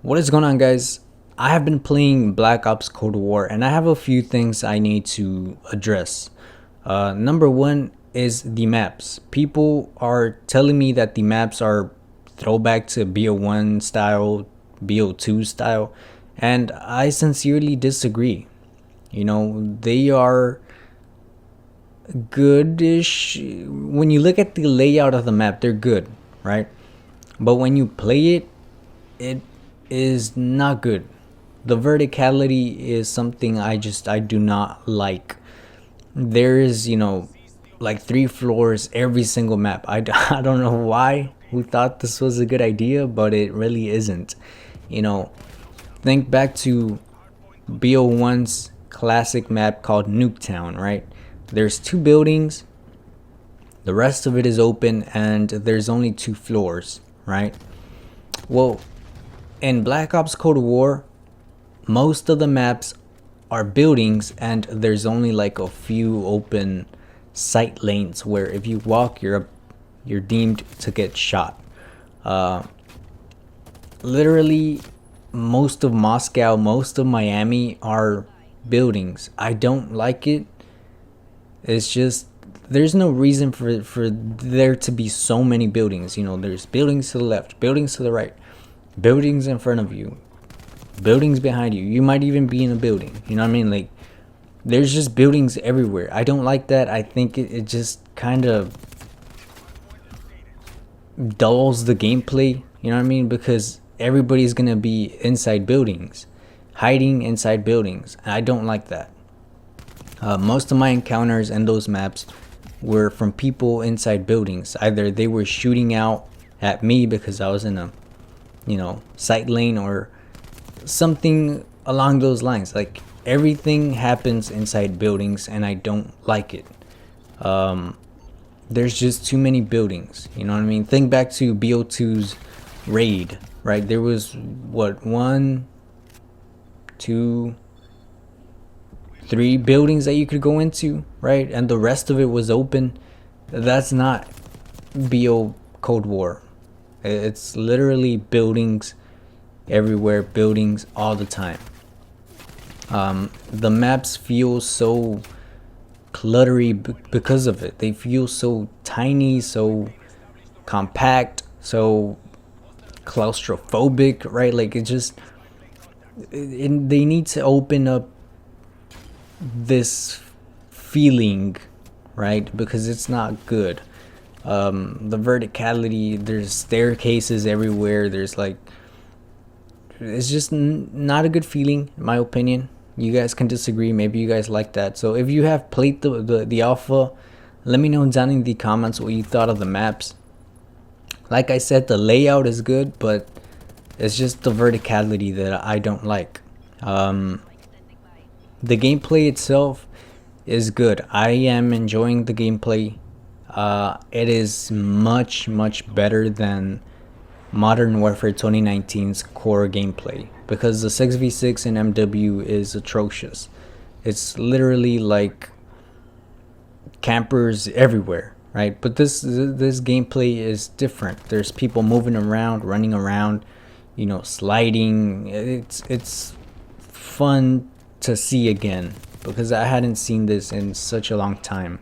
What is going on, guys? I have been playing Black Ops Cold War and I have a few things I need to address. Number one is the maps. People are telling me that the maps are throwback to BO1 style, BO2 style, and I sincerely disagree. You know, they are goodish. When you look at the layout of the map, they're good, right? But when you play it, it is not good. The verticality is something I do not like. There is, like 3 floors every single map. I don't know why we thought this was a good idea, but it really isn't. Think back to BO1's classic map called Nuketown, right? There's 2 buildings, the rest of it is open, and there's only 2 floors, right? Well, in Black Ops Cold War, most of the maps are buildings and there's only like a few open sight lanes where if you walk, you're deemed to get shot. Literally, most of Moscow, most of Miami are buildings. I don't like it. It's just there's no reason for there to be so many buildings. There's buildings to the left, buildings to the right, buildings in front of you, buildings behind you. You might even be in a building. You know what I mean? Like, there's just buildings everywhere. I don't like that. I think it just kind of dulls the gameplay. You know what I mean? Because everybody's gonna be inside buildings, hiding inside buildings. I don't like that. Most of my encounters in those maps were from people inside buildings. Either they were shooting out at me because I was in a sight lane or something along those lines. Like, everything happens inside buildings and I don't like it. There's just too many buildings. You know what I mean? Think back to BO2's raid, right? There was what, 1, 2, 3 buildings that you could go into, right? And the rest of it was open. That's not BO Cold War. It's literally buildings everywhere, buildings all the time. The maps feel so cluttery because of it. They feel so tiny, so compact, so claustrophobic, right? Like, they need to open up this feeling, right? Because it's not good. The verticality, there's staircases everywhere, there's like, it's just not a good feeling, in my opinion. You guys can disagree, maybe you guys like that. So if you have played the alpha, let me know down in the comments what you thought of the maps. Like I said, the layout is good, but it's just the verticality that I don't like. The gameplay itself is good. I am enjoying the gameplay. It is much better than Modern Warfare 2019's core gameplay, because the 6v6 in MW is atrocious. It's literally like campers everywhere, right? But this gameplay is different. There's people moving around, running around, sliding. It's fun to see again, because I hadn't seen this in such a long time.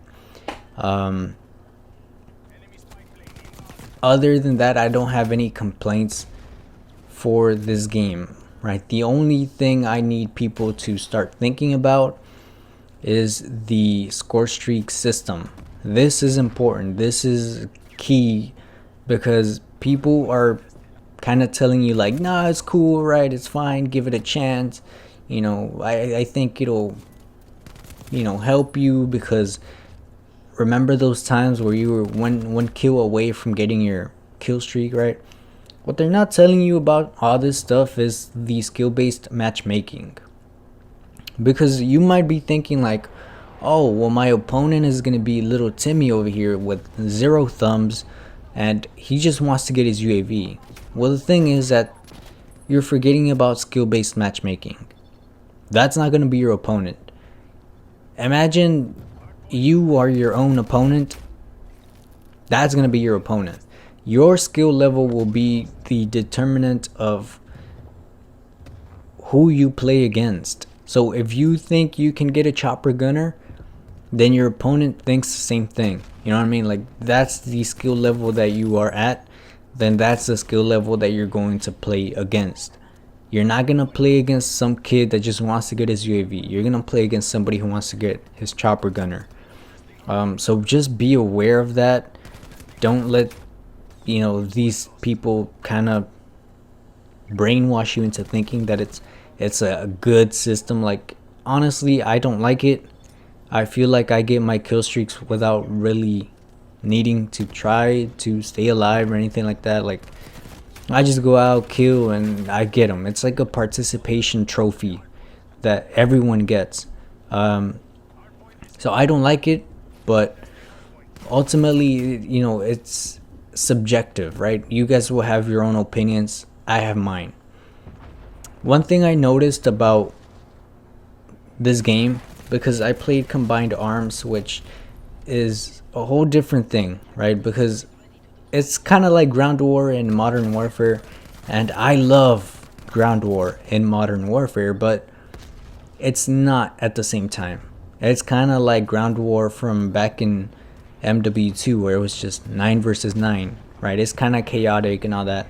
Other than that, I don't have any complaints for this game, right? The only thing I need people to start thinking about is the Scorestreak system. This is important. This is key, because people are kind of telling you like, nah, it's cool, right? It's fine. Give it a chance. I think it'll, help you, because remember those times where you were one kill away from getting your kill streak, right? What they're not telling you about all this stuff is the skill-based matchmaking. Because you might be thinking like, oh, well, my opponent is going to be little Timmy over here with 0 thumbs and he just wants to get his UAV. Well, the thing is that you're forgetting about skill-based matchmaking. That's not going to be your opponent. Imagine you are your own opponent. That's going to be your opponent. Your skill level will be the determinant of who you play against. So if you think you can get a chopper gunner, then your opponent thinks the same thing. You know what I mean? Like, that's the skill level that you are at, then that's the skill level that you're going to play against. You're not going to play against some kid that just wants to get his UAV. You're going to play against somebody who wants to get his chopper gunner. So just be aware of that. Don't let, you know, these people kind of brainwash you into thinking that it's a good system. Like, honestly, I don't like it. I feel like I get my kill streaks without really needing to try to stay alive or anything like that. Like, I just go out, kill, and I get them. It's like a participation trophy that everyone gets. So I don't like it, but ultimately, you know, it's subjective, right? You guys will have your own opinions. I have mine. One thing I noticed about this game, because I played Combined Arms, which is a whole different thing, right? Because it's kind of like Ground War in Modern Warfare, and I love Ground War in Modern Warfare, but it's not at the same time. It's kind of like Ground War from back in MW2, where it was just 9 versus 9, right? It's kind of chaotic and all that.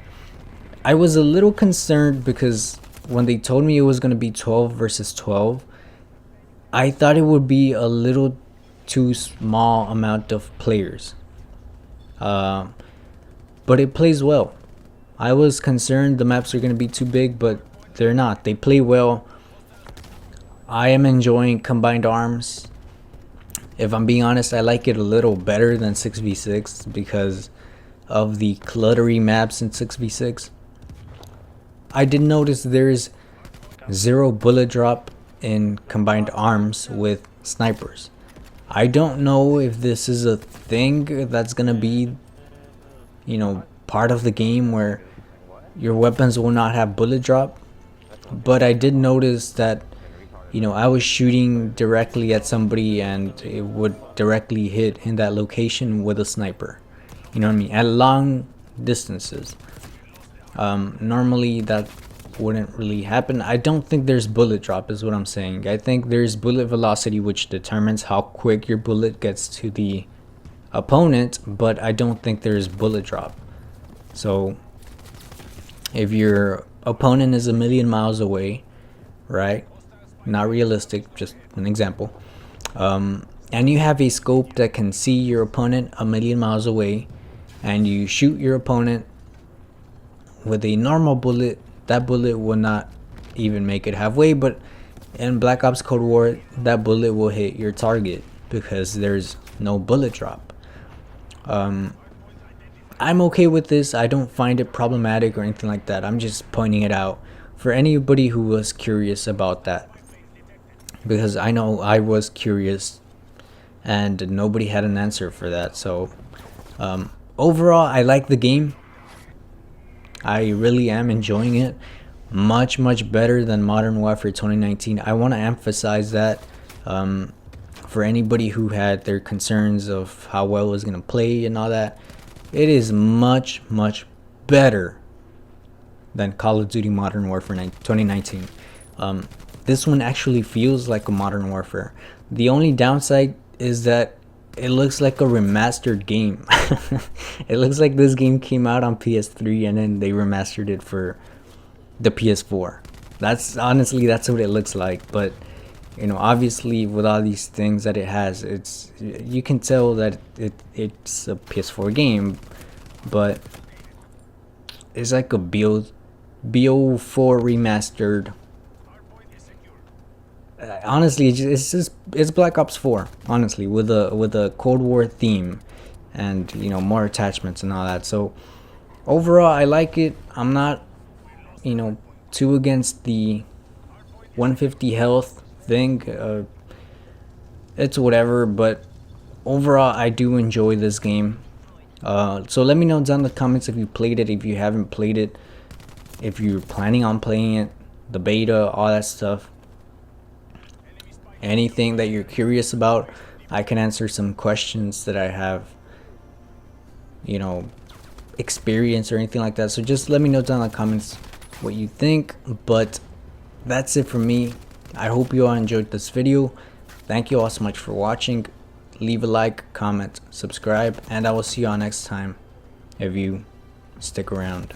I was a little concerned because when they told me it was going to be 12 versus 12, I thought it would be a little too small amount of players. But it plays well. I was concerned the maps are going to be too big, but they're not. They play well. I am enjoying Combined Arms. If I'm being honest, I like it a little better than 6v6 because of the cluttery maps in 6v6. I did notice there's 0 bullet drop in Combined Arms with snipers. I don't know if this is a thing that's gonna be, you know, part of the game where your weapons will not have bullet drop, but I did notice that, you know, I was shooting directly at somebody and it would directly hit in that location with a sniper. You know what I mean? At long distances. Normally that wouldn't really happen. I don't think there's bullet drop is what I'm saying. I think there's bullet velocity, which determines how quick your bullet gets to the opponent, but I don't think there's bullet drop. So if your opponent is a million miles away, right? Not realistic, just an example. And you have a scope that can see your opponent a million miles away, and you shoot your opponent with a normal bullet, that bullet will not even make it halfway. But in Black Ops Cold War, that bullet will hit your target because there's no bullet drop. I'm okay with this. I don't find it problematic or anything like that. I'm just pointing it out for anybody who was curious about that, because I know I was curious and nobody had an answer for that. So overall, I like the game. I really am enjoying it. Much better than Modern Warfare 2019. I want to emphasize that for anybody who had their concerns of how well it was going to play and all that. It is much better than Call of Duty Modern Warfare 2019. This one actually feels like a Modern Warfare. The only downside is that it looks like a remastered game. It looks like this game came out on PS3 and then they remastered it for the PS4. That's honestly, that's what it looks like. But you know, obviously with all these things that it has, it's, you can tell that it's a PS4 game, but it's like a BO4 remastered. Honestly, it's Black Ops 4, honestly, with a Cold War theme and, you know, more attachments and all that. So overall, I like it. I'm not, you know, too against the 150 health thing. It's whatever, but overall, I do enjoy this game. So let me know down in the comments if you played it, if you haven't played it, if you're planning on playing it, the beta, all that stuff. Anything that you're curious about, I can answer some questions that I have, you know, experience or anything like that. So just let me know down in the comments what you think. But that's it for me. I hope you all enjoyed this video. Thank you all so much for watching. Leave a like, comment, subscribe, and I will see you all next time if you stick around.